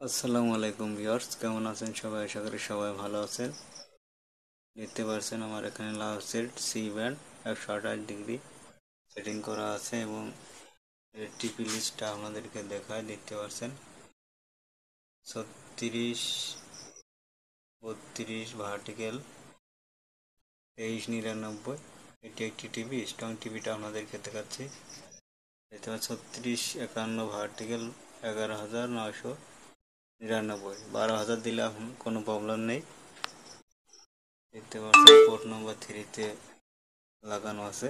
আসসালামু আলাইকুম ভিউয়ার্স, কেমন আছেন সবাই? আশা করি সবাই ভালো আছেন। দেখতে পাচ্ছেন আমার এখানে লাভ set C band 128 degree setting করা আছে এবং এর টিপি লিস্টটা আপনাদেরকে দেখায়। দেখতে পাচ্ছেন 36, 32 ভার্টিক্যাল, 2399। এটি একটি টিভি, স্ট্রং টিভিটা আপনাদেরকে দেখাচ্ছি। দেখতে পাচ্ছেন 36, 51 ভার্টিক্যাল, 11,999। 12,000 দিলে কোনো প্রবলেম নেই। দেখতে পাচ্ছেন পোর্ট নম্বর 3-তে লাগানো আছে।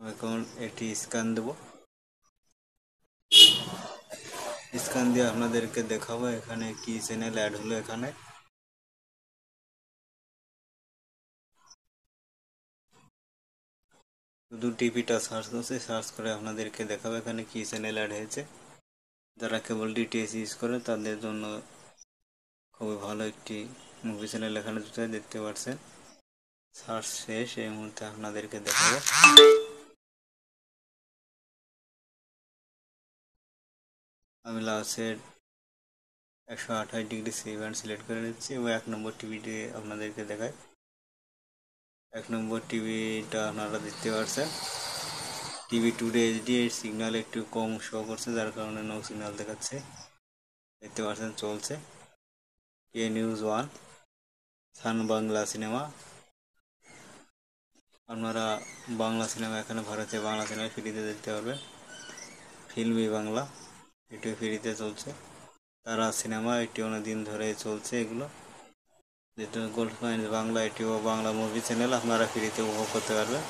এখন এটি স্ক্যান দেব। স্ক্যান দিয়ে আপনাদেরকে দেখাবো এখানে কি চ্যানেল অ্যাড হলো। এখানে শুধু টিভিটা সার্চ করছে, সার্চ করে আপনাদেরকে দেখাবো এখানে কি চ্যানেল অ্যাড হয়েছে। যারা কেবল ডিটিএইচ ইউজ করে তাদের জন্য খুবই ভালো একটি মুভি চ্যানেল এখানে দেখতে পাচ্ছেন। সার্চ শেষ, এই মুহূর্তে আপনাদেরকে দেখাবো। আমি লাস্টের 128 ডিগ্রি সি ব্যান্ড সিলেক্ট করে নিচ্ছি এবং 1 নম্বর টিভিটি আপনাদেরকে দেখায়। 1 নম্বর টিভিটা আপনারা দেখতে পাচ্ছেন। টিভি টুডে এইচডি এর সিগন্যাল একটু কম শো করছে, যার কারণে নো সিগন্যাল দেখাচ্ছে। দেখতে পাচ্ছেন চলছে কে নিউজ 1, সান বাংলা সিনেমা। আপনারা বাংলা সিনেমা এখানে ভারতে বাংলা সিনেমা ফ্রিতে দেখতে পারবেন। ফিল্মি বাংলা, এটিও ফ্রিতে চলছে। তারা সিনেমা, এটি অনেকদিন ধরে চলছে। এগুলো যেটা গোল্ড কয়েন বাংলা, এটিও বাংলা মুভি চ্যানেল, আপনারা ফ্রিতে উপভোগ করতে পারবেন।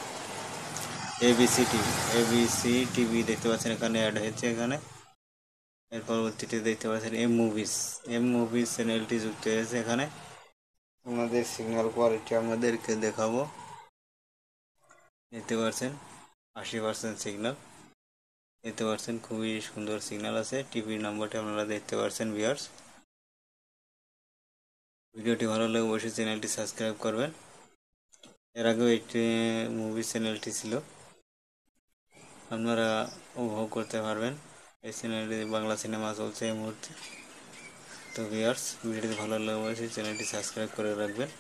এবিসি টিভি দেখতে পাচ্ছেন এখানে অ্যাড হয়েছে। এখানে এর পরবর্তীতে দেখতে পাচ্ছেন এম মুভিজ চ্যানেলটি যুক্ত হয়েছে। এখানে আমাদের সিগন্যাল কোয়ালিটি আমাদেরকে দেখাবো। দেখতে পাচ্ছেন 80% সিগন্যাল। দেখতে পাচ্ছেন খুবই সুন্দর সিগন্যাল আছে। টিভির নম্বরটি আপনারা দেখতে পাচ্ছেন ভিউয়ার্স। ভিডিওটি ভালো লাগলে অবশ্যই চ্যানেলটি সাবস্ক্রাইব করবেন। এর আগেও একটি মুভি চ্যানেলটি ছিল, আপনারা উপভোগ করতে পারবেন। এই চ্যানেলটি বাংলা সিনেমা চলছে এই মুহূর্তে। তো ভিউয়ার্স, ভিডিওটি ভালো লাগলে অবশ্যই চ্যানেলটি সাবস্ক্রাইব করে রাখবেন।